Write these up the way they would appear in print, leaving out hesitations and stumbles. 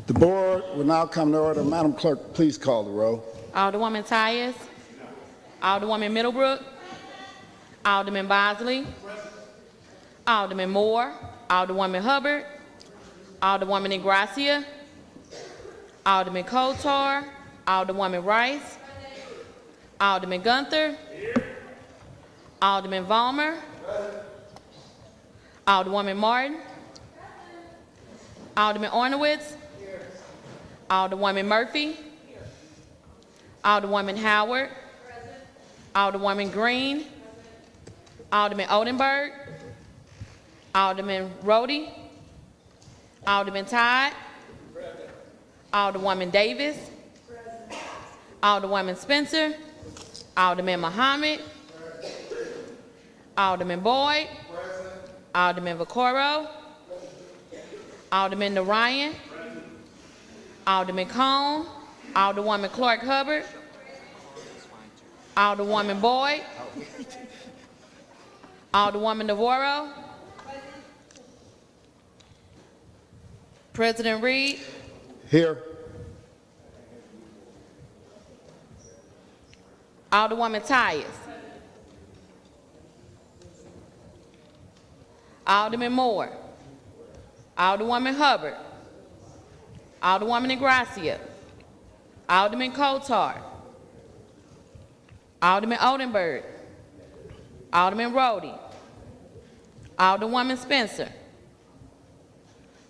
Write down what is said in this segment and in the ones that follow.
The board will now come to order. Madam Clerk, please call the roll. Alderwoman Tyus. Alderwoman Middlebrook. Alderman Bosley. Alderman Moore. Alderwoman Hubbard. Alderwoman Ingracia. Alderman Kotar. Alderwoman Rice. Alderman Gunther. Alderman Vollmer. Alderwoman Martin. Alderman Ornowitz. Alderwoman Murphy. Alderwoman Howard. Alderwoman Green. Alderman Odenberg. Alderman Rhodey. Alderman Todd. Alderwoman Davis. Alderwoman Spencer. Alderman Muhammad. Alderman Boyd. Alderman Vaccaro. Alderman Narayan. Alderman Cone. Alderwoman Clark Hubbard. Alderwoman Boyd. Alderwoman Navarro. President Reed. Here. Alderwoman Tyus. Alderman Moore. Alderwoman Hubbard. Alderwoman Ingracia. Alderman Kotar. Alderman Odenberg. Alderman Rhodey. Alderwoman Spencer.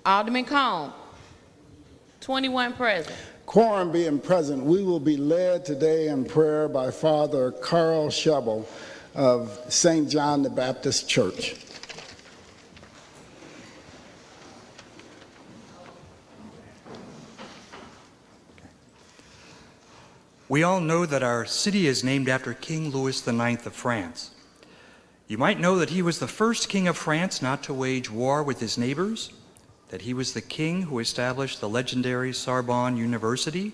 Alderman Cone. 21 present. Quorum being present, we will be led today in prayer by Father Carl Shebel of St. John the Baptist Church. We all know that our city is named after King Louis IX of France. You might know that he was the first king of France not to wage war with his neighbors, that he was the king who established the legendary Sorbonne University,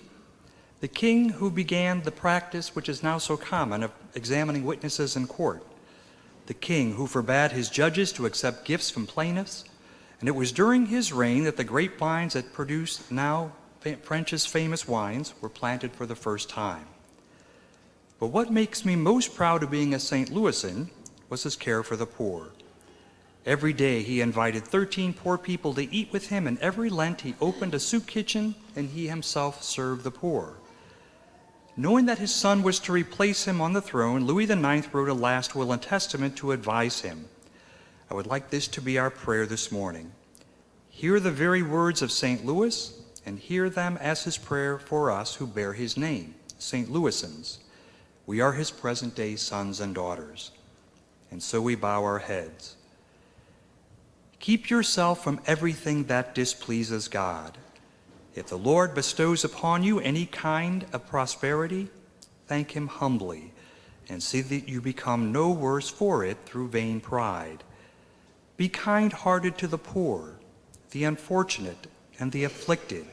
the king who began the practice which is now so common of examining witnesses in court, the king who forbade his judges to accept gifts from plaintiffs, and it was during his reign that the grapevines that produced now French's famous wines were planted for the first time. But what makes me most proud of being a St. Louisan was his care for the poor. Every day he invited 13 poor people to eat with him, and every Lent he opened a soup kitchen and he himself served the poor. Knowing that his son was to replace him on the throne, Louis IX wrote a last will and testament to advise him. I would like this to be our prayer this morning. Hear the very words of St. Louis, and hear them as his prayer for us who bear his name, St. Louisans. We are his present-day sons and daughters, and so we bow our heads. Keep yourself from everything that displeases God. If the Lord bestows upon you any kind of prosperity, thank him humbly, and see that you become no worse for it through vain pride. Be kind-hearted to the poor, the unfortunate, and the afflicted.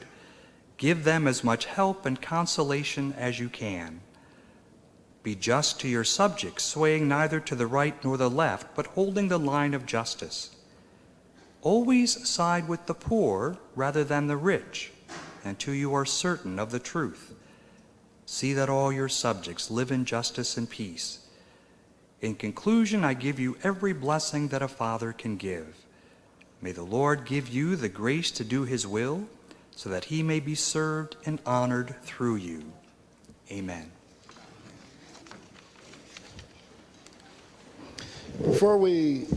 Give them as much help and consolation as you can. Be just to your subjects, swaying neither to the right nor the left, but holding the line of justice. Always side with the poor rather than the rich, until you are certain of the truth. See that all your subjects live in justice and peace. In conclusion, I give you every blessing that a father can give. May the Lord give you the grace to do his will, so that he may be served and honored through you. Amen. Before we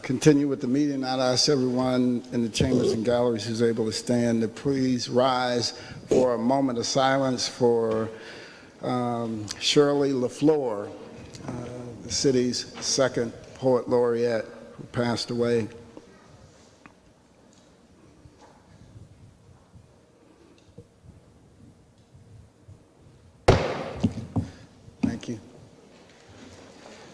continue with the meeting, I'd ask everyone in the chambers and galleries who's able to stand to please rise for a moment of silence for Shirley LaFleur, the city's second poet laureate who passed away. Thank you.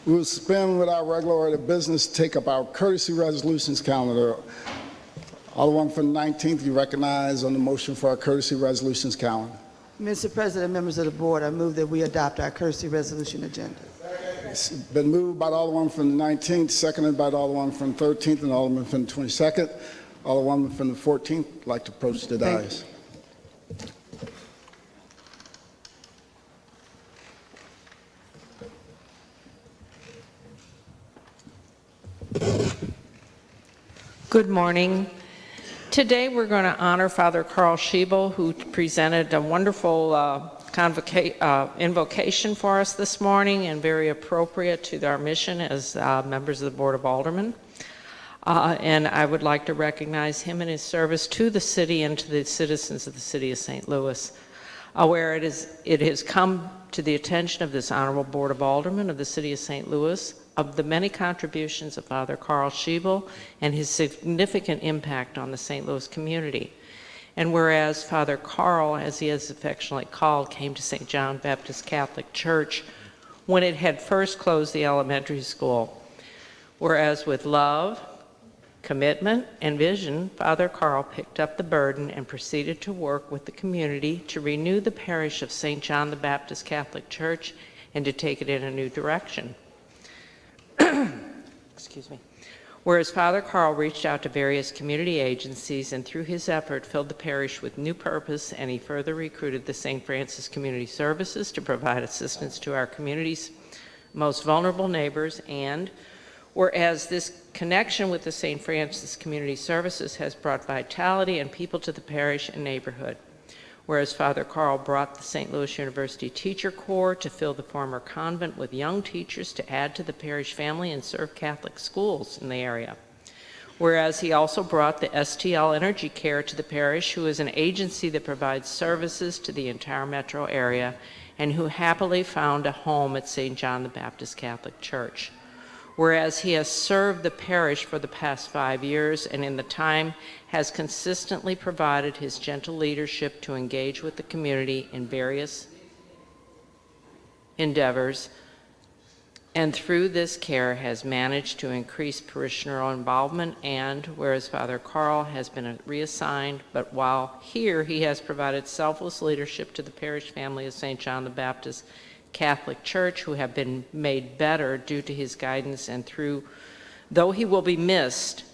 We will suspend with our regular order of business, take up our courtesy resolutions calendar. Alderman from the 19th, you recognize on the motion for our courtesy resolutions calendar. Mr. President, members of the board, I move that we adopt our courtesy resolution agenda. It's been moved by the Alderman from the 19th, seconded by the Alderman from the 13th and the Alderman from the 22nd. Alderwoman from the 14th would like to approach the Thank dais. Good morning. Today we're going to honor Father Carl Schiebel, who presented a wonderful invocation for us this morning and very appropriate to our mission as members of the Board of Aldermen. And I would like to recognize him in his service to the city and to the citizens of the city of St. Louis. Where it has come to the attention of this Honorable Board of Aldermen of the city of St. Louis of the many contributions of Father Carl Schiebel and his significant impact on the St. Louis community. And whereas Father Carl, as he is affectionately called, came to St. John Baptist Catholic Church when it had first closed the elementary school. Whereas with love, commitment, and vision, Father Carl picked up the burden and proceeded to work with the community to renew the parish of St. John the Baptist Catholic Church and to take it in a new direction. Excuse me. Whereas Father Carl reached out to various community agencies and through his effort filled the parish with new purpose, and he further recruited the St. Francis Community Services to provide assistance to our community's most vulnerable neighbors. And whereas this connection with the St. Francis Community Services has brought vitality and people to the parish and neighborhood. Whereas Father Carl brought the St. Louis University Teacher Corps to fill the former convent with young teachers to add to the parish family and serve Catholic schools in the area. Whereas he also brought the STL Energy Care to the parish, who is an agency that provides services to the entire metro area and who happily found a home at St. John the Baptist Catholic Church. Whereas he has served the parish for the past 5 years and in the time has consistently provided his gentle leadership to engage with the community in various endeavors, and through this care has managed to increase parishioner involvement. And whereas Father Carl has been reassigned, but while here he has provided selfless leadership to the parish family of St. John the Baptist Catholic Church, who have been made better due to his guidance, and through, though he will be missed,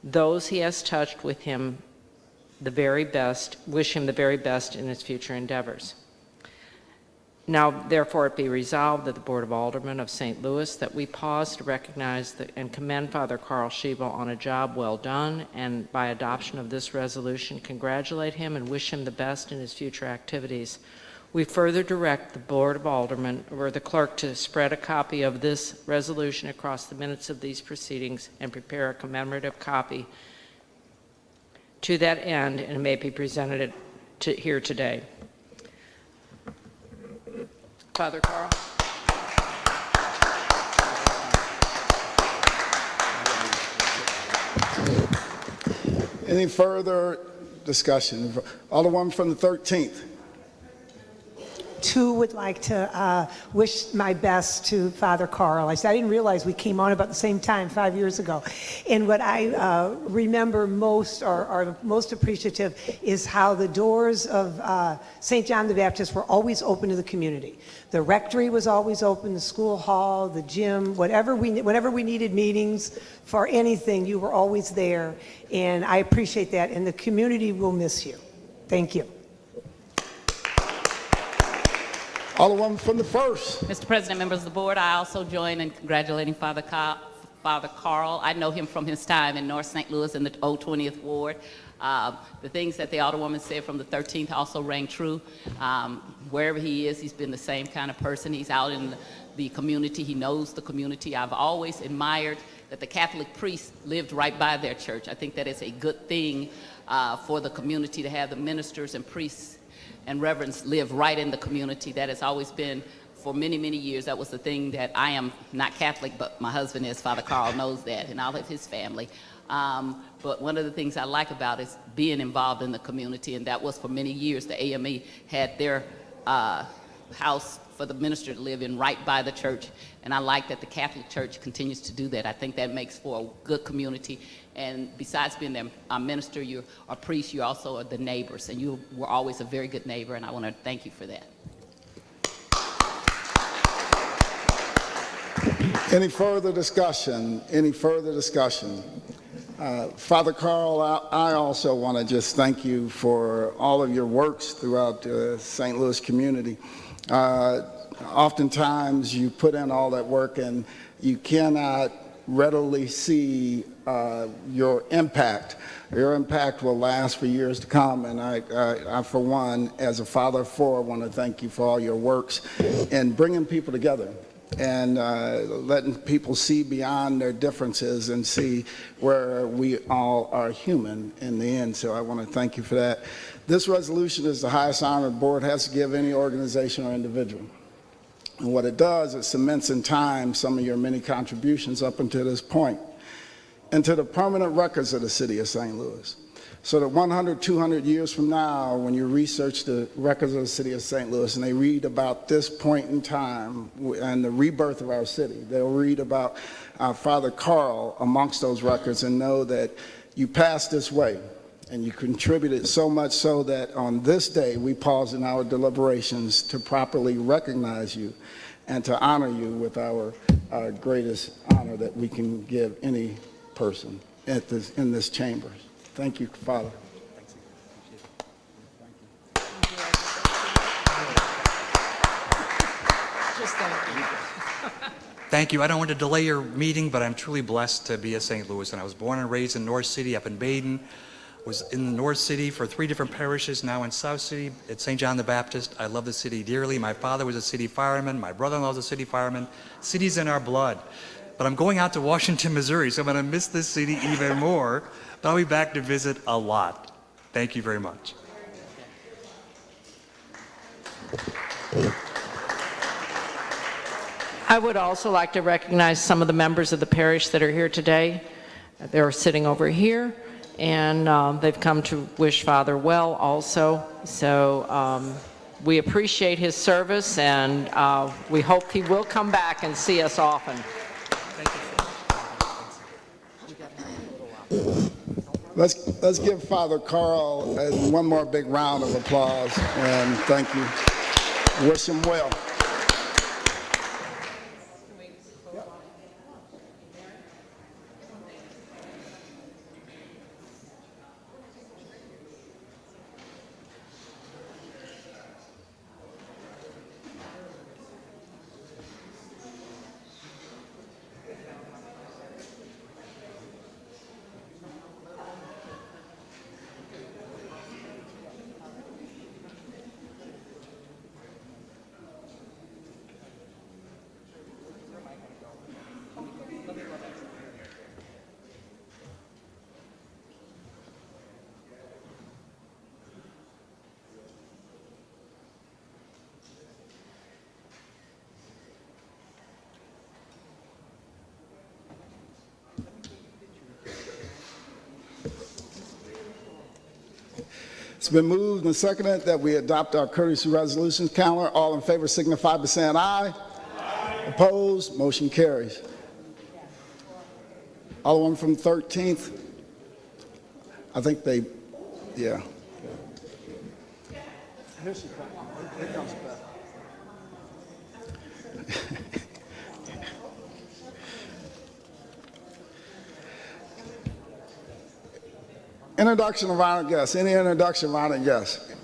those he has touched with him the very best, wish him the very best in his future endeavors. Now, therefore, it be resolved that the Board of Aldermen of St. Louis, that we pause to recognize and commend Father Carl Schiebel on a job well done, and by adoption of this resolution, congratulate him and wish him the best in his future activities. We further direct the Board of Aldermen or the clerk to spread a copy of this resolution across the minutes of these proceedings and prepare a commemorative copy to that end, and it may be presented here today. Father Carl. Any further discussion? Alderwoman from the 13th. Too would like to wish my best to Father Carl. I didn't realize we came on about the same time 5 years ago. And what I remember most or are most appreciative is how the doors of St. John the Baptist were always open to the community. The rectory was always open, the school hall, the gym, whenever we needed meetings for anything, you were always there. And I appreciate that, and the community will miss you. Thank you. Alderwoman from the 1st. Mr. President, members of the board, I also join in congratulating Father Carl. I know him from his time in North St. Louis in the old 20th Ward. The things that the Alderwoman said from the 13th also rang true. Wherever he is, he's been the same kind of person. He's out in the community. He knows the community. I've always admired that the Catholic priests lived right by their church. I think that is a good thing for the community to have the ministers and priests and reverends live right in the community. That has always been, for many, many years, that was the thing that I am not Catholic, but my husband is. Father Carl knows that, and all of his family. But one of the things I like about is being involved in the community, and that was for many years. The AME had their house for the minister to live in right by the church, and I like that the Catholic Church continues to do that. I think that makes for a good community. And besides being a minister, you're a priest, you also are the neighbors, and you were always a very good neighbor, and I want to thank you for that. Any further discussion? Any further discussion? Father Carl, I also want to just thank you for all of your works throughout the St. Louis community. Oftentimes you put in all that work and you cannot readily see your impact. Your impact will last for years to come, and I, for one, as a father of four, want to thank you for all your works in bringing people together and letting people see beyond their differences and see where we all are human in the end. So I want to thank you for that. This resolution is the highest honor the board has to give any organization or individual. And what it does, it cements in time some of your many contributions up until this point into the permanent records of the city of St. Louis. So that 100, 200 years from now, when you research the records of the city of St. Louis and they read about this point in time and the rebirth of our city, they'll read about Father Carl amongst those records and know that you passed this way and you contributed so much so that on this day we pause in our deliberations to properly recognize you and to honor you with our greatest honor that we can give any person in this chamber. Thank you, Father. Thank you. I don't want to delay your meeting, but I'm truly blessed to be a St. Louis. And I was born and raised in North City, up in Baden. Was in the North City for 3 different parishes, now in South City at St. John the Baptist. I love the city dearly. My father was a city fireman. My brother-in-law was a city fireman. City's in our blood. But I'm going out to Washington, Missouri, so I'm going to miss this city even more. But I'll be back to visit a lot. Thank you very much. I would also like to recognize some of the members of the parish that are here today. They're sitting over here, and they've come to wish Father well also. So we appreciate his service, and we hope he will come back and see us often. Let's give Father Carl one more big round of applause and thank you. Wish him well. It's been moved and seconded that we adopt our courtesy resolutions calendar. All in favor signify by saying aye. Aye. Opposed? Motion carries. Alderman from the 13th. I think they, yeah. Here she comes. Here comes Beth. Introduction of honored guests. Any introduction of honored guests?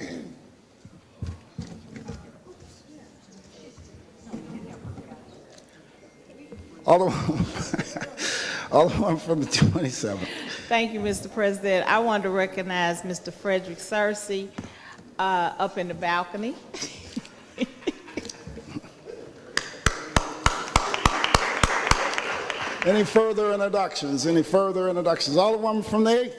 Alderman from the 27th. Thank you, Mr. President. I want to recognize Mr. Frederick Searcy up in the balcony. Any further introductions? Any further introductions? Alderman from the 8th.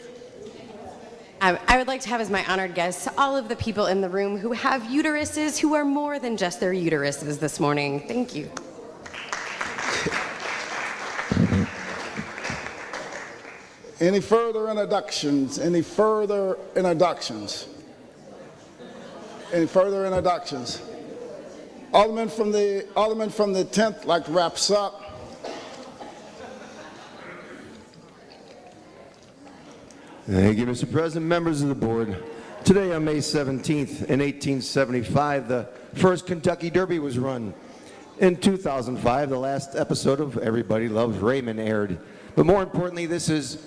I would like to have as my honored guests all of the people in the room who have uteruses who are more than just their uteruses this morning. Thank you. Any further introductions? Any further introductions? Any further introductions? Alderman from the 10th, like to wrap us up. Thank you, Mr. President, members of the board. Today on May 17th, in 1875, the first Kentucky Derby was run. In 2005, the last episode of Everybody Loves Raymond aired. But more importantly, this is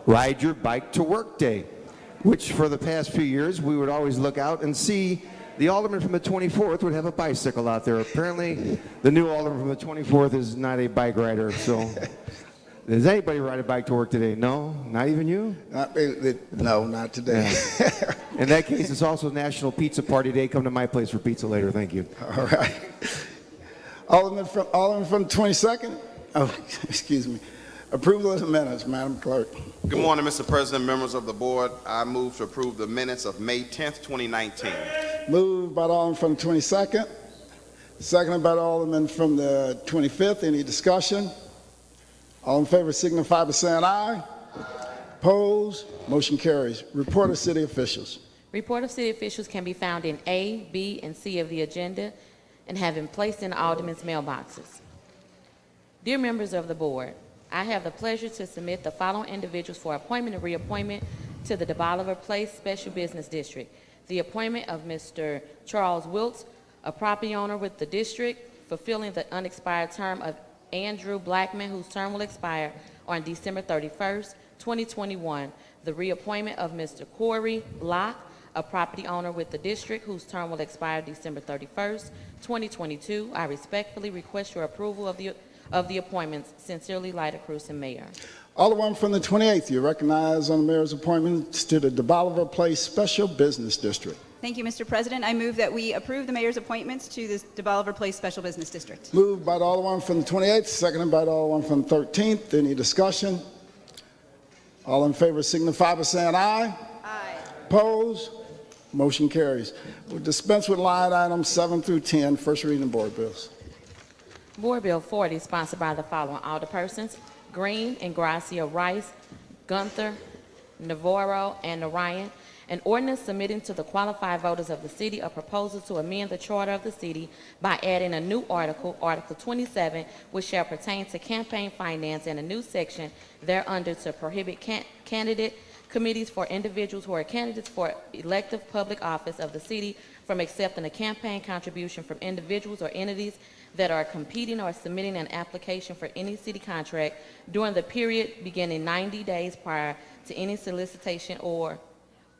Ride Your Bike to Work Day, which for the past few years we would always look out and see the alderman from the 24th would have a bicycle out there. Apparently, the new alderman from the 24th is not a bike rider. So, does anybody ride a bike to work today? No, not even you? No, not today. Yeah. In that case, it's also National Pizza Party Day. Come to my place for pizza later. Thank you. All right. Alderman from the 22nd? Oh, excuse me. Approval of the minutes, Madam Clerk. Good morning, Mr. President, members of the board. I move to approve the minutes of May 10th, 2019. Moved by the Alderman from the 22nd, seconded by the Alderman from the 25th. Any discussion? All in favor signify by saying aye. Opposed? Motion carries. Report of city officials. Report of city officials can be found in A, B, and C of the agenda and have been placed in the aldermen's mailboxes. Dear members of the board, I have the pleasure to submit the following individuals for appointment and reappointment to the DeBoliver Place Special Business District. The appointment of Mr. Charles Wilkes, a property owner with the district, fulfilling the unexpired term of Andrew Blackman, whose term will expire on December 31st, 2021. The reappointment of Mr. Corey Locke, a property owner with the district, whose term will expire December 31st, 2022. I respectfully request your approval of the appointments. Sincerely, Lyda Cruz, Mayor. Alderman from the 28th, you're recognized on the mayor's appointments to the DeBoliver Place Special Business District. Thank you, Mr. President. I move that we approve the mayor's appointments to the DeBoliver Place Special Business District. Moved by the Alderman from the 28th, seconded by the Alderman from the 13th. Any discussion? All in favor signify by saying aye. Aye. Opposed? Motion carries. We'll dispense with line items 7 through 10, first reading of board bills. Board Bill 40, sponsored by the following alderpersons: Green, Ingracia, Rice, Gunther, Navarro, and Narayan. An ordinance submitting to the qualified voters of the city a proposal to amend the charter of the city by adding a new article, Article 27, which shall pertain to campaign finance, and a new section thereunder to prohibit candidate committees for individuals who are candidates for elective public office of the city from accepting a campaign contribution from individuals or entities that are competing or submitting an application for any city contract during the period beginning 90 days prior to any solicitation or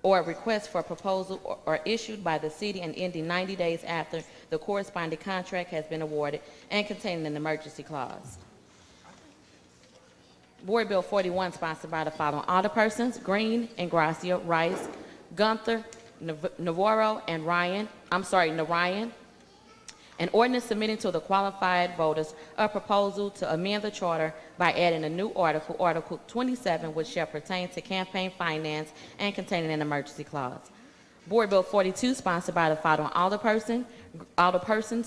request for proposal or issued by the city and ending 90 days after the corresponding contract has been awarded and containing an emergency clause. Board Bill 41, sponsored by the following alderpersons: Green, Ingracia, Rice, Gunther, Navarro, and Narayan. An ordinance submitting to the qualified voters a proposal to amend the charter by adding a new article, Article 27, which shall pertain to campaign finance and containing an emergency clause. Board Bill 42, sponsored by the following alderpersons: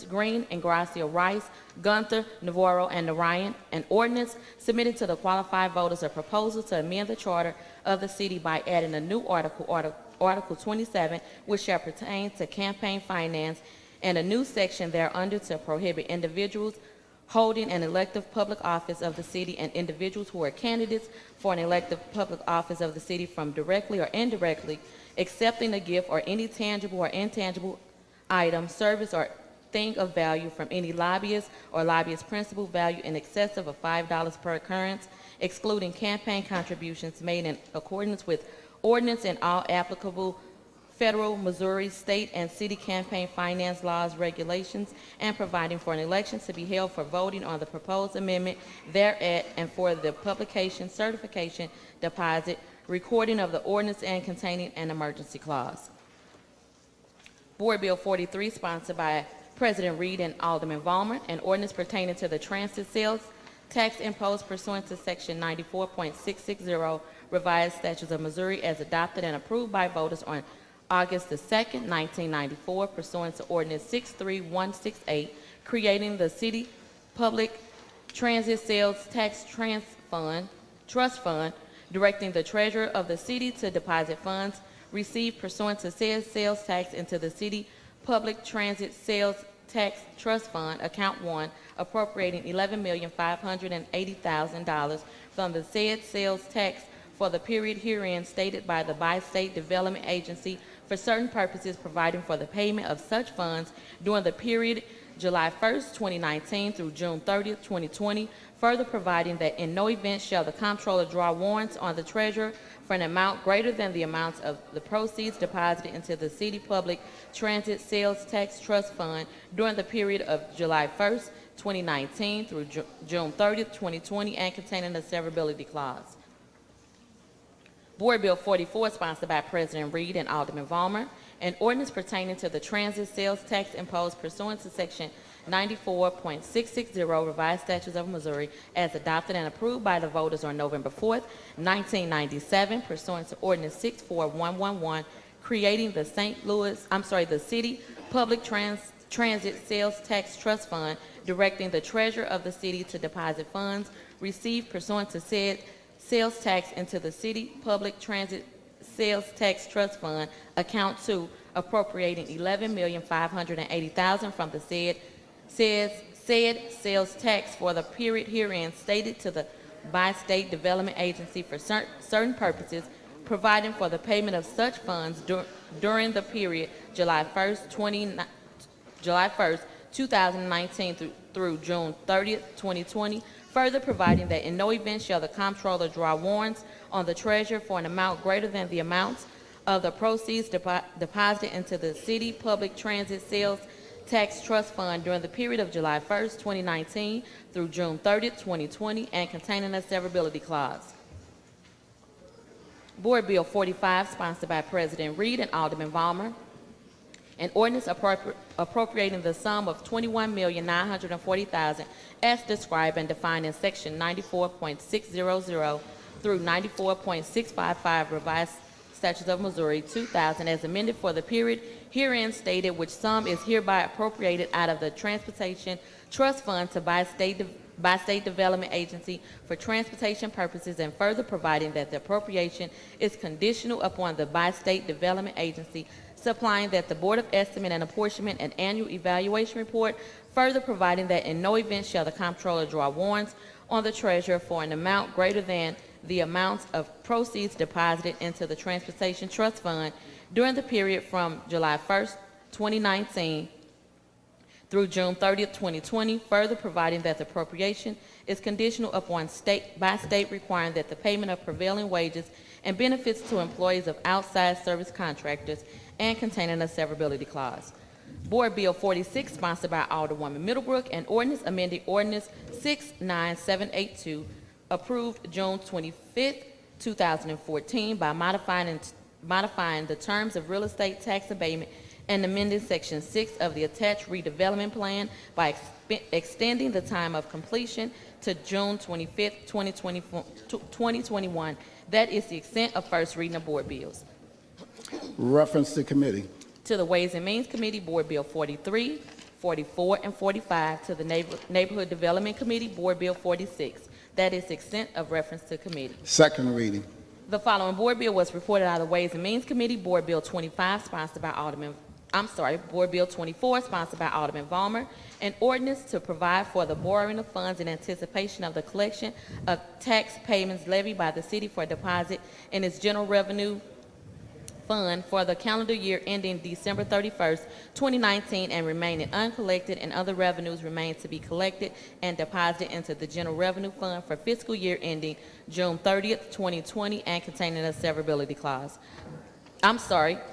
Green, Ingracia, Rice, Gunther, Navarro, and Narayan. An ordinance submitting to the qualified voters a proposal to amend the charter of the city by adding a new article, Article 27, which shall pertain to campaign finance, and a new section thereunder to prohibit individuals holding an elective public office of the city and individuals who are candidates for an elective public office of the city from directly or indirectly accepting a gift or any tangible or intangible item, service, or thing of value from any lobbyist or lobbyist principal value in excess of $5 per occurrence, excluding campaign contributions made in accordance with ordinance and all applicable federal, Missouri, state, and city campaign finance laws, regulations, and providing for an election to be held for voting on the proposed amendment thereat, and for the publication, certification, deposit, recording of the ordinance, and containing an emergency clause. Board Bill 43, sponsored by President Reed and Alderman Vollmer, an ordinance pertaining to the transit sales tax imposed pursuant to Section 94.660 revised statutes of Missouri as adopted and approved by voters on August the 2nd, 1994, pursuant to Ordinance 63168, creating the City Public Transit Sales Tax Trust Fund, directing the treasurer of the city to deposit funds received pursuant to said sales tax into the City Public Transit Sales Tax Trust Fund, Account 1, appropriating $11,580,000 from the said sales tax for the period herein stated by the Bi-State Development Agency for certain purposes, providing for the payment of such funds during the period July 1st, 2019 through June 30th, 2020, further providing that in no event shall the comptroller draw warrants on the treasurer for an amount greater than the amounts of the proceeds deposited into the City Public Transit Sales Tax Trust Fund during the period of July 1st, 2019 through June 30th, 2020, and containing a severability clause. Board Bill 44, sponsored by President Reed and Alderman Vollmer, an ordinance pertaining to the transit sales tax imposed pursuant to Section 94.660 Revised Statutes of Missouri, as adopted and approved by the voters on November 4th, 1997, pursuant to Ordinance 64111, creating the the City Public Transit Sales Tax Trust Fund, directing the treasurer of the city to deposit funds received pursuant to said sales tax into the City Public Transit Sales Tax Trust Fund, account 2, appropriating $11,580,000 from the said sales tax for the period herein stated to the by-state development agency for certain purposes, providing for the payment of such funds during the period July 1st, 2019 through June 30th, 2020, further providing that in no event shall the comptroller draw warrants on the treasurer for an amount greater than the amounts of the proceeds deposited into the City Public Transit Sales Tax Trust Fund during the period of July 1st, 2019 through June 30th, 2020, and containing a severability clause. Board Bill 45, sponsored by President Reed and Alderman Vollmer, an ordinance appropriating the sum of $21,940,000 as described and defined in Section 94.600 through 94.655 Revised Statutes of Missouri 2000 as amended for the period herein stated, which sum is hereby appropriated out of the Transportation Trust Fund to by-state development agency for transportation purposes, and further providing that the appropriation is conditional upon the by-state development agency supplying that the Board of Estimate and Apportionment and annual evaluation report, further providing that in no event shall the comptroller draw warrants on the treasurer for an amount greater than the amounts of proceeds deposited into the Transportation Trust Fund during the period from July 1st, 2019 through June 30th, 2020, further providing that the appropriation is conditional upon state requiring that the payment of prevailing wages and benefits to employees of outside service contractors, and containing a severability clause. Board Bill 46, sponsored by Alderwoman Middlebrook, an ordinance amending Ordinance 69782, approved June 25th, 2014, by modifying the terms of real estate tax abatement and amending Section 6 of the attached redevelopment plan by extending the time of completion to June 25th, 2021. That is the extent of first reading of board bills. Reference to committee. To the Ways and Means Committee, Board Bill 43, 44, and 45. To the Neighborhood Development Committee, Board Bill 46. That is the extent of reference to committee. Second reading. The following board bill was reported out of the Ways and Means Committee, Board Bill 25, sponsored by Board Bill 24, sponsored by Alderman Vollmer, an ordinance to provide for the borrowing of funds in anticipation of the collection of tax payments levied by the city for deposit in its general revenue fund for the calendar year ending December 31st, 2019, and remaining uncollected, and other revenues remain to be collected and deposited into the general revenue fund for fiscal year ending June 30th, 2020, and containing a severability clause.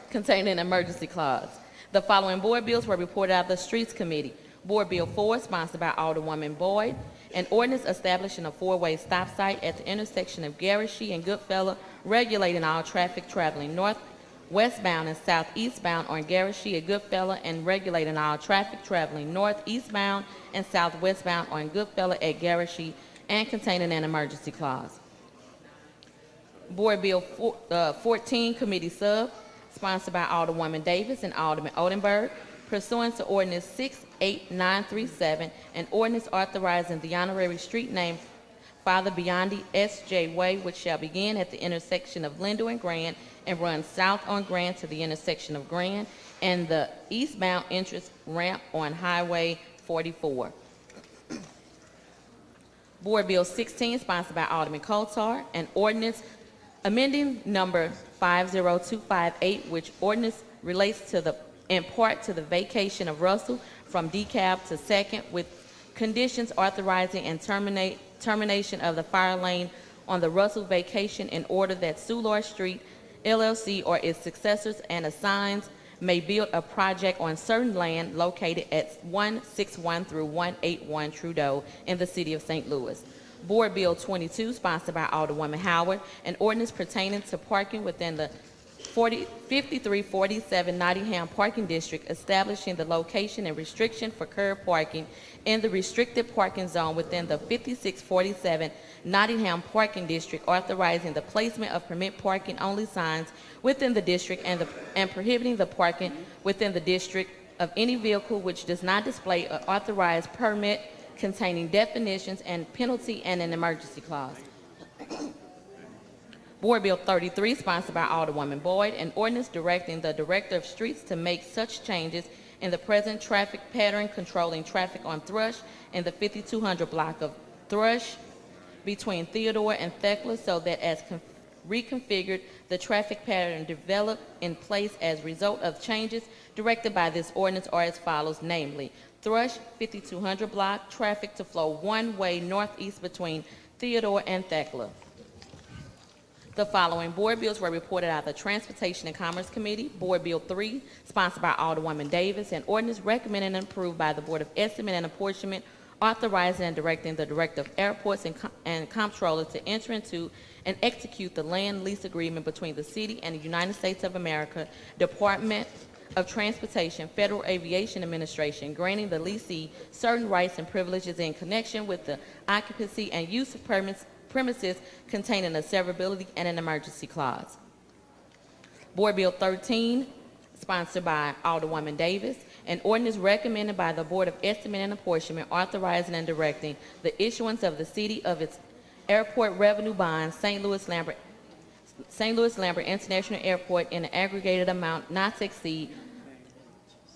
Containing an emergency clause. The following board bills were reported out of the Streets Committee. Board Bill 4, sponsored by Alderwoman Boyd, an ordinance establishing a four-way stop site at the intersection of Garrishy and Goodfellow, regulating all traffic traveling north-westbound and southeastbound on Garrishy and Goodfellow, and regulating all traffic traveling northeastbound and southwestbound on Goodfellow at Garrishy, and containing an emergency clause. Board Bill 14, Committee Sub, sponsored by Alderwoman Davis and Alderman Odenberg, pursuant to Ordinance 68937, an ordinance authorizing the honorary street name Father Biondi S.J. Way, which shall begin at the intersection of Lindo and Grand and run south on Grand to the intersection of Grand and the eastbound entrance ramp on Highway 44. Board Bill 16, sponsored by Alderman Kotar, an ordinance amending number 50258, which ordinance relates in part to the vacation of Russell from DeKalb to Second with conditions authorizing and termination of the fire lane on the Russell vacation in order that Soulard Street LLC or its successors and assigns may build a project on certain land located at 161 through 181 Trudeau in the city of St. Louis. Board Bill 22, sponsored by Alderwoman Howard, an ordinance pertaining to parking within the 5347 Nottingham Parking District, establishing the location and restriction for curb parking in the restricted parking zone within the 5647 Nottingham Parking District, authorizing the placement of permit parking only signs within the district and prohibiting the parking within the district of any vehicle which does not display an authorized permit containing definitions and penalty and an emergency clause. Board Bill 33, sponsored by Alderwoman Boyd, an ordinance directing the Director of Streets to make such changes in the present traffic pattern controlling traffic on Thrush in the 5200 block of Thrush between Theodore and Thekla so that as reconfigured, the traffic pattern developed in place as a result of changes directed by this ordinance are as follows, namely, Thrush 5200 block, traffic to flow one way northeast between Theodore and Thekla. The following board bills were reported out of the Transportation and Commerce Committee. Board Bill 3, sponsored by Alderwoman Davis, an ordinance recommended and approved by the Board of Estimate and Apportionment, authorizing and directing the Director of Airports and Comptroller to enter into and execute the land lease agreement between the City and the United States of America, Department of Transportation, Federal Aviation Administration, granting the leasee certain rights and privileges in connection with the occupancy and use of premises containing a severability and an emergency clause. Board Bill 13, sponsored by Alderwoman Davis, an ordinance recommended by the Board of Estimate and Apportionment, authorizing and directing the issuance of the city of its airport revenue bonds, St. Louis Lambert International Airport, in an aggregated amount not to exceed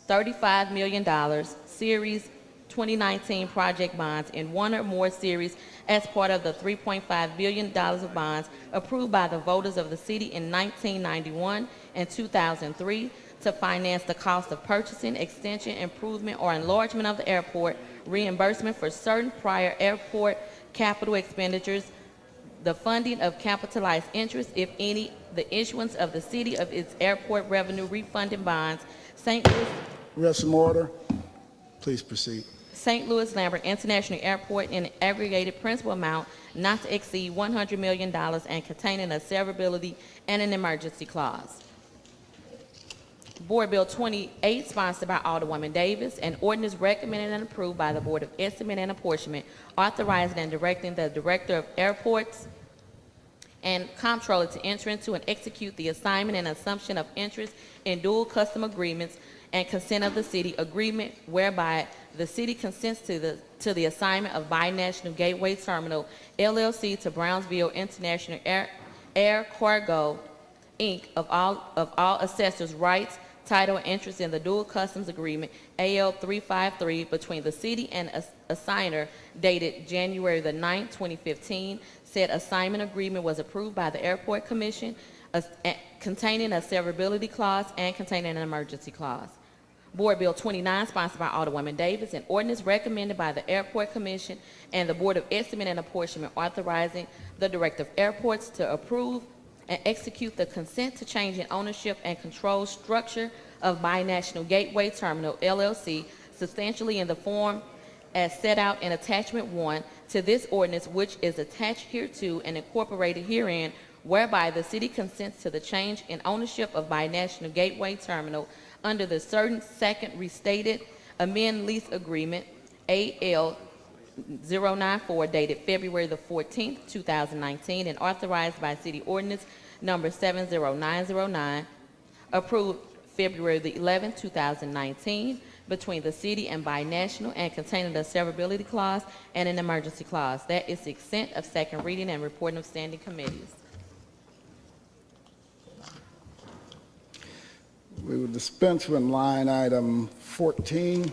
$35 million, Series 2019 project bonds in one or more series as part of the $3.5 billion of bonds approved by the voters of the city in 1991 and 2003 to finance the cost of purchasing, extension, improvement, or enlargement of the airport, reimbursement for certain prior airport capital expenditures, the funding of capitalized interest, if any, the issuance of the city of its airport revenue refunding bonds, St. Louis. Rest in order. Please proceed. St. Louis Lambert International Airport in an aggregated principal amount not to exceed $100 million and containing a severability and an emergency clause. Board Bill 28, sponsored by Alderwoman Davis, an ordinance recommended and approved by the Board of Estimate and Apportionment, authorizing and directing the Director of Airports and Comptroller to enter into and execute the assignment and assumption of interest in dual custom agreements and consent of the city agreement whereby the city consents to the assignment of Binational Gateway Terminal LLC to Brownsville International Air Cargo Inc. of all assessors' rights, title, and interest in the dual customs agreement AL 353 between the city and assigner dated January the 9th, 2015. Said assignment agreement was approved by the Airport Commission, containing a severability clause and containing an emergency clause. Board Bill 29, sponsored by Alderwoman Davis, an ordinance recommended by the Airport Commission and the Board of Estimate and Apportionment, authorizing the Director of Airports to approve and execute the consent to change in ownership and control structure of Binational Gateway Terminal LLC, substantially in the form as set out in Attachment 1 to this ordinance, which is attached hereto and incorporated herein, whereby the city consents to the change in ownership of Binational Gateway Terminal under the certain second restated amend lease agreement AL 094 dated February the 14th, 2019, and authorized by City Ordinance number 70909, approved February the 11th, 2019, between the city and Binational and containing a severability clause and an emergency clause. That is the extent of second reading and reporting of standing committees. We will dispense with line item 14,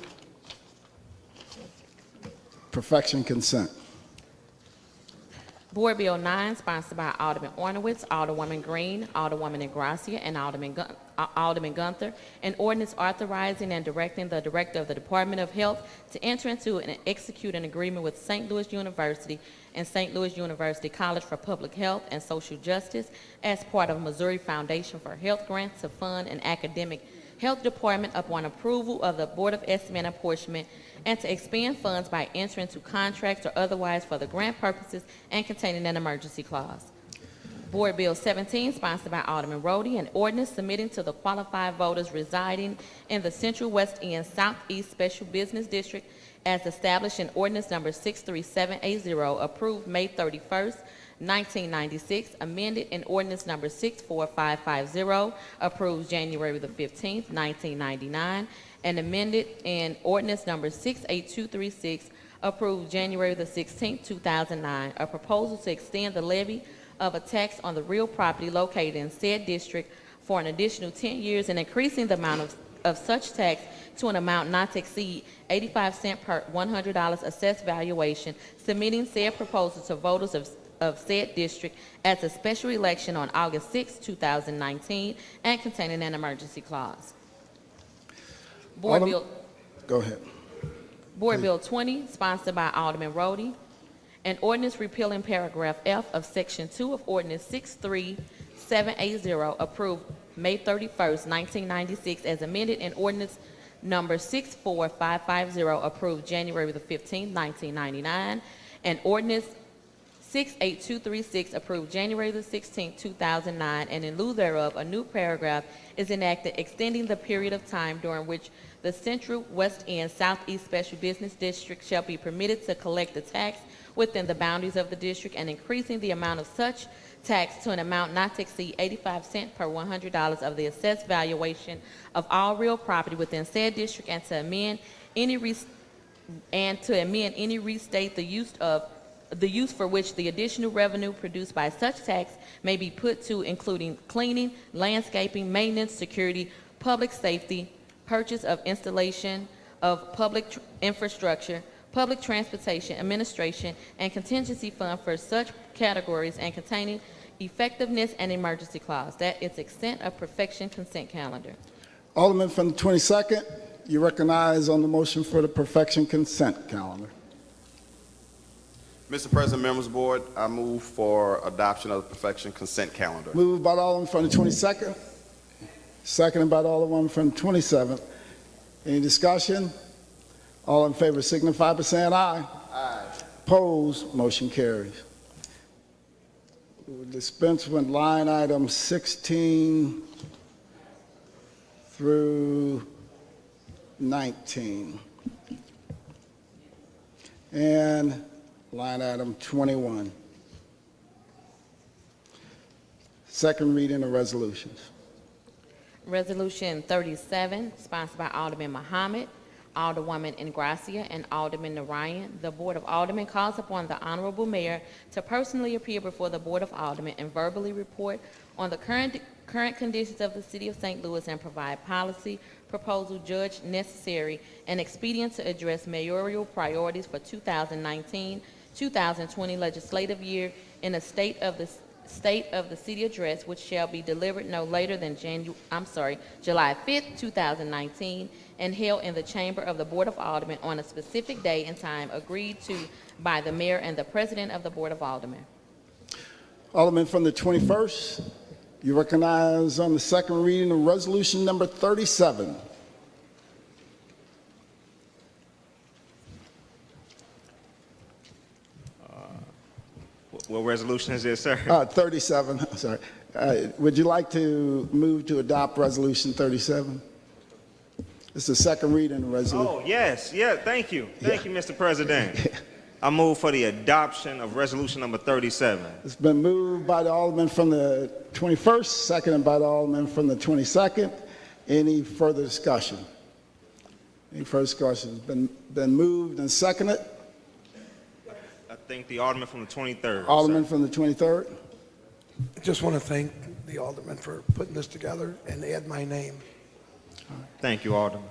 perfection consent. Board Bill 9, sponsored by Alderman Ornowitz, Alderwoman Green, Alderwoman Ingracia, and Alderman Gunther, an ordinance authorizing and directing the Director of the Department of Health to enter into and execute an agreement with St. Louis University and St. Louis University College for Public Health and Social Justice as part of Missouri Foundation for Health grants to fund an academic health department upon approval of the Board of Estimate and Apportionment, and to expend funds by entering into contracts or otherwise for the grant purposes and containing an emergency clause. Board Bill 17, sponsored by Alderman Rhodey, an ordinance submitting to the qualified voters residing in the Central West End Southeast Special Business District as established in ordinance number 63780, approved May 31st, 1996, amended in ordinance number 64550, approved January the 15th, 1999, and amended in ordinance number 68236, approved January the 16th, 2009, a proposal to extend the levy of a tax on the real property located in said district for an additional 10 years and increasing the amount of such tax to an amount not to exceed 85 cents per $100 assessed valuation, submitting said proposal to voters of said district as a special election on August 6, 2019, and containing an emergency clause. Board Bill. Go ahead. Board Bill 20, sponsored by Alderman Rhodey, an ordinance repealing paragraph F of Section 2 of Ordinance 63780, approved May 31st, 1996, as amended in Ordinance number 64550, approved January the 15th, 1999, and Ordinance 68236, approved January the 16th, 2009, and in lieu thereof, a new paragraph is enacted extending the period of time during which the Central West End Southeast Special Business District shall be permitted to collect the tax within the boundaries of the district and increasing the amount of such tax to an amount not to exceed 85 cents per $100 of the assessed valuation of all real property within said district, and to amend any restate the use for which the additional revenue produced by such tax may be put to, including cleaning, landscaping, maintenance, security, public safety, purchase of installation of public infrastructure, public transportation, administration, and contingency fund for such categories, and containing effectiveness and emergency clause. That is extent of perfection consent calendar. Alderman from the 22nd, you recognize on the motion for the perfection consent calendar. Mr. President, members of the board, I move for adoption of the perfection consent calendar. Moved by the Alderman from the 22nd, seconded by the Alderman from the 27th. Any discussion? All in favor signify by saying aye. Aye. Opposed, motion carries. We will dispense with line items 16 through 19. And line item 21. Second reading of resolutions. Resolution 37, sponsored by Alderman Muhammad, Alderwoman Ingracia, and Alderman Narayan. The Board of Aldermen calls upon the Honorable Mayor to personally appear before the Board of Aldermen and verbally report on the current conditions of the City of St. Louis and provide policy, proposal, judge necessary, and expedient to address mayoral priorities for 2019-2020 legislative year in a State of the City address, which shall be delivered no later than July 5th, 2019, and held in the chamber of the Board of Aldermen on a specific day and time agreed to by the mayor and the president of the Board of Aldermen. Alderman from the 21st, you recognize on the second reading of resolution number 37. What resolution is this, sir? 37, sorry. Would you like to move to adopt resolution 37? It's the second reading of resolution. Oh, yes, thank you. Thank you, Mr. President. I move for the adoption of resolution number 37. It's been moved by the Alderman from the 21st, seconded by the Alderman from the 22nd. Any further discussion? Any further discussion? It's been moved and seconded. I think the Alderman from the 23rd. Alderman from the 23rd. I just want to thank the Alderman for putting this together and add my name. Thank you, Alderman.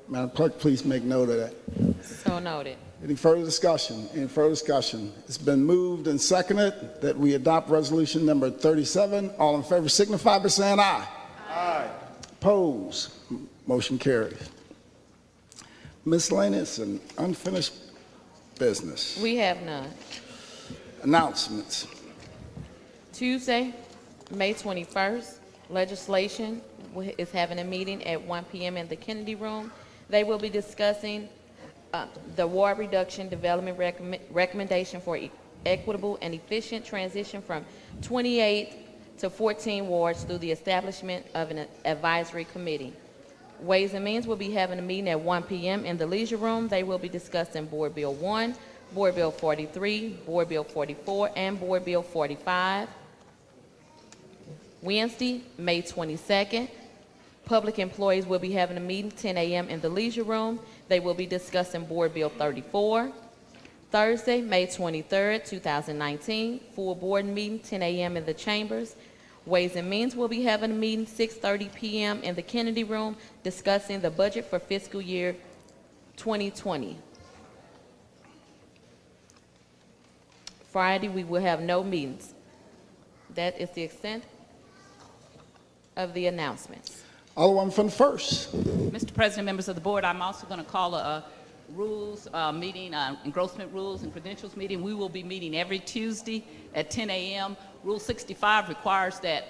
Madam Clerk, please make note of that. So noted. Any further discussion? Any further discussion? It's been moved and seconded that we adopt resolution number 37. All in favor signify by saying aye. Aye. Opposed? Motion carries. Miscellaneous and unfinished business. We have none. Announcements. Tuesday, May 21st, legislation is having a meeting at 1 p.m. in the Kennedy Room. They will be discussing the ward reduction development recommendation for equitable and efficient transition from 28 to 14 wards through the establishment of an advisory committee. Ways and Means will be having a meeting at 1 p.m. in the Leisure Room. They will be discussing Board Bill 1, Board Bill 43, Board Bill 44, and Board Bill 45. Wednesday, May 22nd, public employees will be having a meeting 10 a.m. in the Leisure Room. They will be discussing Board Bill 34. Thursday, May 23rd, 2019, full board meeting 10 a.m. in the Chambers. Ways and Means will be having a meeting 6:30 p.m. in the Kennedy Room discussing the budget for fiscal year 2020. Friday, we will have no meetings. That is the extent of the announcements. Alderman from the first. Mr. President, members of the board, I'm also going to call a rules meeting, engrossment rules and credentials meeting. We will be meeting every Tuesday at 10 a.m. Rule 65 requires that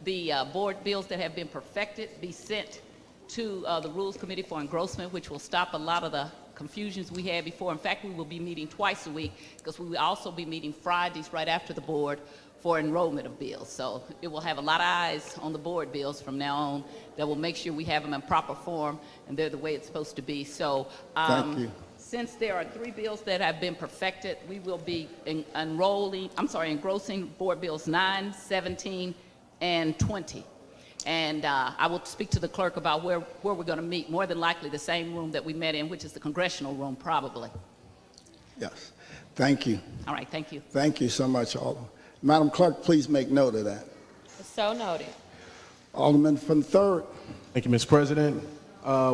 the board bills that have been perfected be sent to the Rules Committee for engrossment, which will stop a lot of the confusions we had before. In fact, we will be meeting twice a week because we will also be meeting Fridays right after the board for enrollment of bills. So it will have a lot of eyes on the board bills from now on that will make sure we have them in proper form and they're the way it's supposed to be. So Thank you. since there are 3 bills that have been perfected, we will be engrossing board bills 9, 17, and 20. And I will speak to the clerk about where we're going to meet, more than likely the same room that we met in, which is the congressional room, probably. Yes. Thank you. All right, thank you. Thank you so much, Alderman. Madam Clerk, please make note of that. So noted. Alderman from the third. Thank you, Mr. President.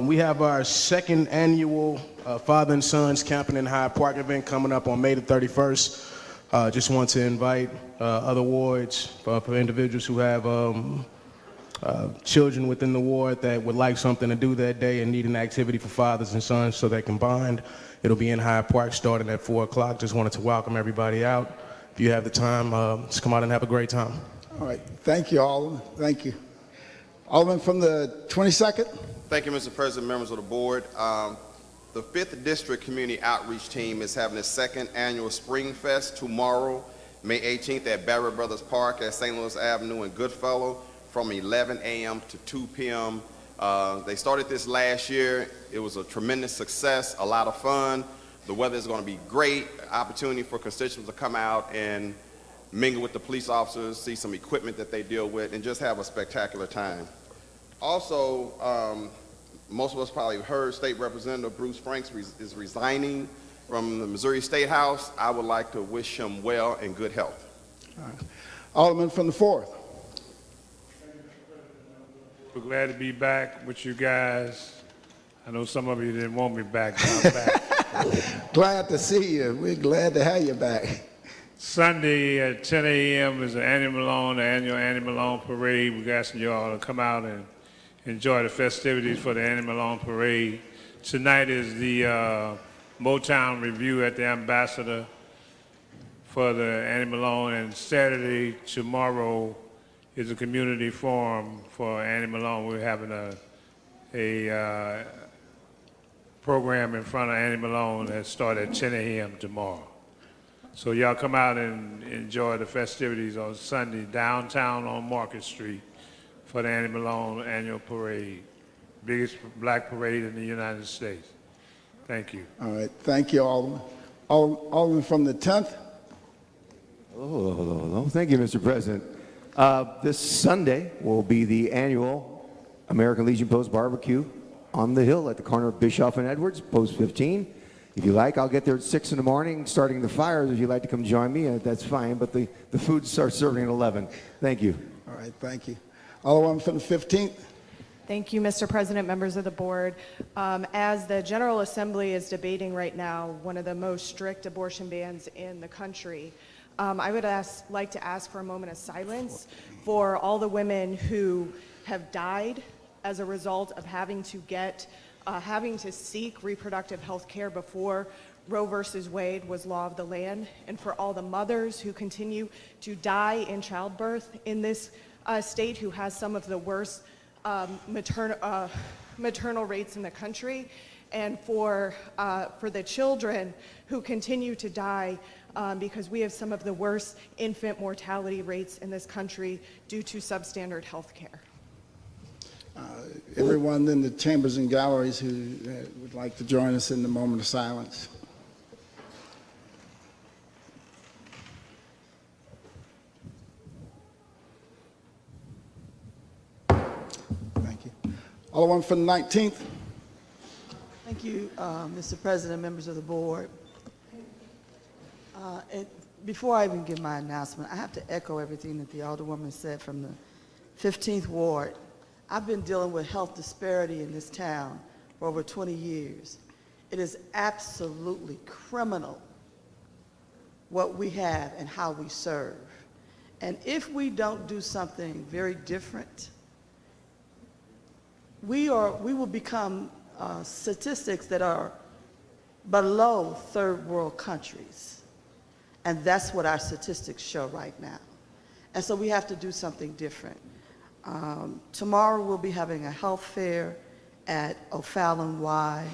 We have our second annual Father and Sons Camping in Hyde Park event coming up on May the 31st. Just want to invite other wards for individuals who have children within the ward that would like something to do that day and need an activity for fathers and sons so they can bond. It'll be in Hyde Park starting at 4 o'clock. Just wanted to welcome everybody out. If you have the time, just come out and have a great time. All right. Thank you, Alderman. Thank you. Alderman from the 22nd. Thank you, Mr. President, members of the board. The 5th District Community Outreach Team is having its 2nd annual Spring Fest tomorrow, May 18th at Barrett Brothers Park at St. Louis Avenue in Goodfellow from 11 a.m. to 2 p.m. They started this last year. It was a tremendous success, a lot of fun. The weather is going to be great, opportunity for constituents to come out and mingle with the police officers, see some equipment that they deal with, and just have a spectacular time. Also, most of us probably heard State Representative Bruce Franks is resigning from the Missouri State House. I would like to wish him well and good health. All right. Alderman from the 4th. We're glad to be back with you guys. I know some of you didn't want me back, but I'm back. Glad to see you. We're glad to have you back. Sunday at 10 a.m. is the annual Annie Malone Parade. We're asking you all to come out and enjoy the festivities for the Annie Malone Parade. Tonight is the Motown Review at the Ambassador for the Annie Malone, and Saturday, tomorrow, is a community forum for Annie Malone. We're having a program in front of Annie Malone that starts at 10 a.m. tomorrow. So y'all come out and enjoy the festivities on Sunday downtown on Market Street for the Annie Malone Annual Parade, biggest black parade in the United States. Thank you. All right. Thank you, Alderman. Alderman from the 10th. Oh, thank you, Mr. President. This Sunday will be the annual American Legion Post Barbecue on the Hill at the corner of Bischoff and Edwards, Post 15. If you like, I'll get there at 6 in the morning, starting the fires. If you'd like to come join me, that's fine, but the food starts serving at 11. Thank you. All right, thank you. Alderman from the 15th. Thank you, Mr. President, members of the board. As the General Assembly is debating right now one of the most strict abortion bans in the country, I would like to ask for a moment of silence for all the women who have died as a result of having to seek reproductive health care before Roe versus Wade was law of the land, and for all the mothers who continue to die in childbirth in this state, who has some of the worst maternal rates in the country, and for the children who continue to die because we have some of the worst infant mortality rates in this country due to substandard health care. Everyone in the chambers and galleries who would like to join us in the moment of silence. Thank you. Alderman from the 19th. Thank you, Mr. President, members of the board. And before I even give my announcement, I have to echo everything that the Alderwoman said from the 15th Ward. I've been dealing with health disparity in this town for over 20 years. It is absolutely criminal what we have and how we serve. And if we don't do something very different, we will become statistics that are below third world countries. And that's what our statistics show right now. And so we have to do something different. Tomorrow we'll be having a health fair at O'Fallon Y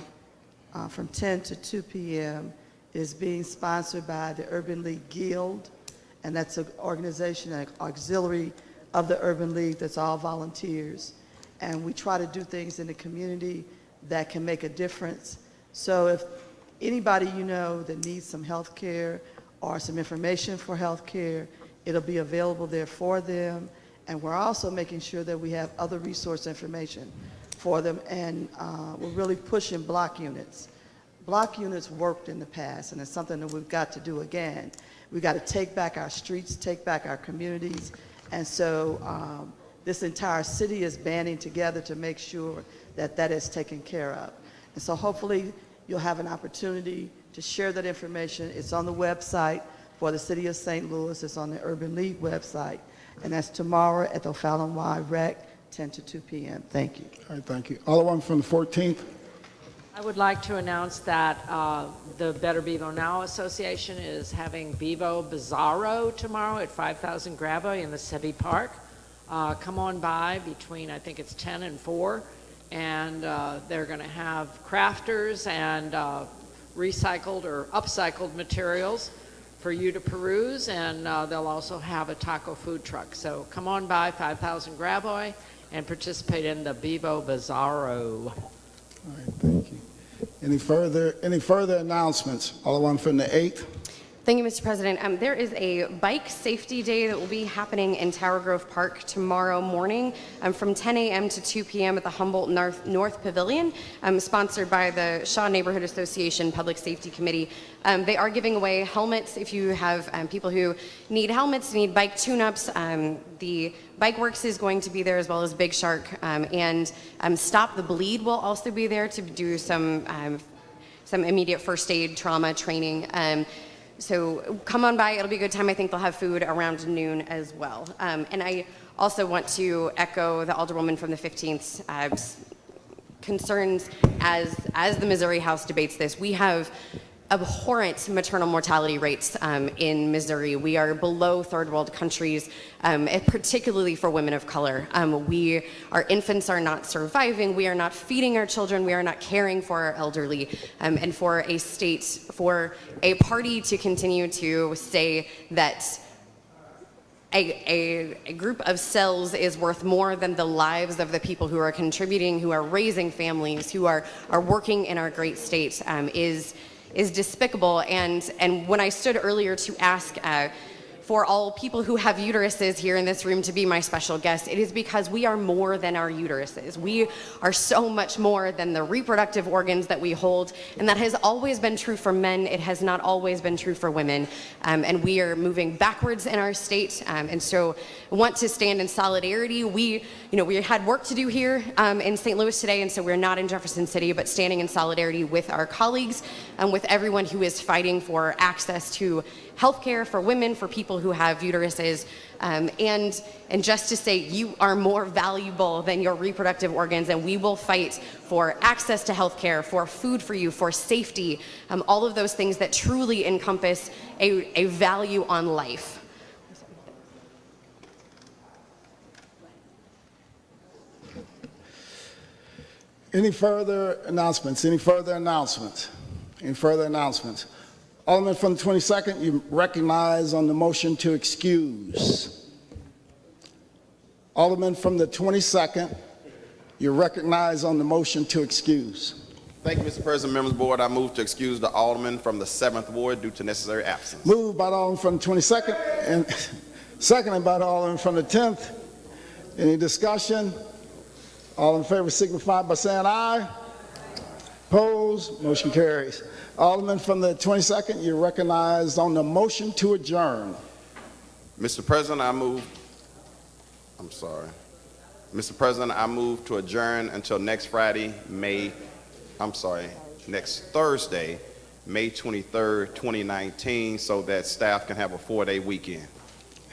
from 10 to 2 p.m. It is being sponsored by the Urban League Guild, and that's an organization, an auxiliary of the Urban League that's all volunteers. And we try to do things in the community that can make a difference. So if anybody you know that needs some health care or some information for health care, it'll be available there for them. And we're also making sure that we have other resource information for them. And we're really pushing block units. Block units worked in the past, and it's something that we've got to do again. We've got to take back our streets, take back our communities. And so this entire city is banding together to make sure that that is taken care of. And so hopefully you'll have an opportunity to share that information. It's on the website for the City of St. Louis. It's on the Urban League website. And that's tomorrow at the O'Fallon Y Rec, 10 to 2 p.m. Thank you. All right, thank you. Alderman from the 14th. I would like to announce that the Better Bevo Now Association is having Bevo Bizarro tomorrow at 5000 Gravois in the City Park. Come on by between, I think it's 10 and 4, and they're going to have crafters and recycled or upcycled materials for you to peruse, and they'll also have a taco food truck. So come on by 5000 Gravois and participate in the Bevo Bizarro. All right, thank you. Any further announcements? Alderman from the 8th. Thank you, Mr. President. There is a bike safety day that will be happening in Tower Grove Park tomorrow morning from 10 a.m. to 2 p.m. at the Humboldt North Pavilion, sponsored by the Shaw Neighborhood Association Public Safety Committee. They are giving away helmets if you have people who need helmets, need bike tune-ups. The Bike Works is going to be there, as well as Big Shark, and Stop the Bleed will also be there to do some immediate first aid trauma training. So come on by, it'll be a good time. I think they'll have food around noon as well. And I also want to echo the Alderwoman from the 15th's concerns as the Missouri House debates this. We have abhorrent maternal mortality rates in Missouri. We are below third world countries, particularly for women of color. Our infants are not surviving. We are not feeding our children. We are not caring for our elderly. And for a party to continue to say that a group of cells is worth more than the lives of the people who are contributing, who are raising families, who are working in our great state is despicable. And when I stood earlier to ask for all people who have uteruses here in this room to be my special guest. It is because we are more than our uteruses. We are so much more than the reproductive organs that we hold, and that has always been true for men. It has not always been true for women, and we are moving backwards in our state, and so I want to stand in solidarity. We had work to do here in St. Louis today, and so we're not in Jefferson City, but standing in solidarity with our colleagues and with everyone who is fighting for access to healthcare for women, for people who have uteruses, and just to say you are more valuable than your reproductive organs, and we will fight for access to healthcare, for food for you, for safety, all of those things that truly encompass a value on life. Any further announcements? Any further announcements? Any further announcements? Alderman from the 22nd, you recognize on the motion to excuse. Alderman from the 22nd, you recognize on the motion to excuse. Thank you, Mr. President, members of the board. I move to excuse the alderman from the 7th ward due to necessary absence. Moved by the Alderman from the 22nd and seconded by the Alderman from the 10th. Any discussion? All in favor signify by saying aye. Opposed? Motion carries. Alderman from the 22nd, you're recognized on the motion to adjourn. Mr. President, Mr. President, I move to adjourn until next Thursday, May 23rd, 2019, so that staff can have a 4-day weekend.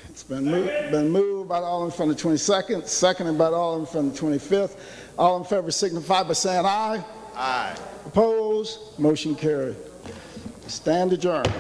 It's been moved by the Alderman from the 22nd, seconded by the Alderman from the 25th. All in favor signify by saying aye. Aye. Opposed? Motion carried. Stand adjourned.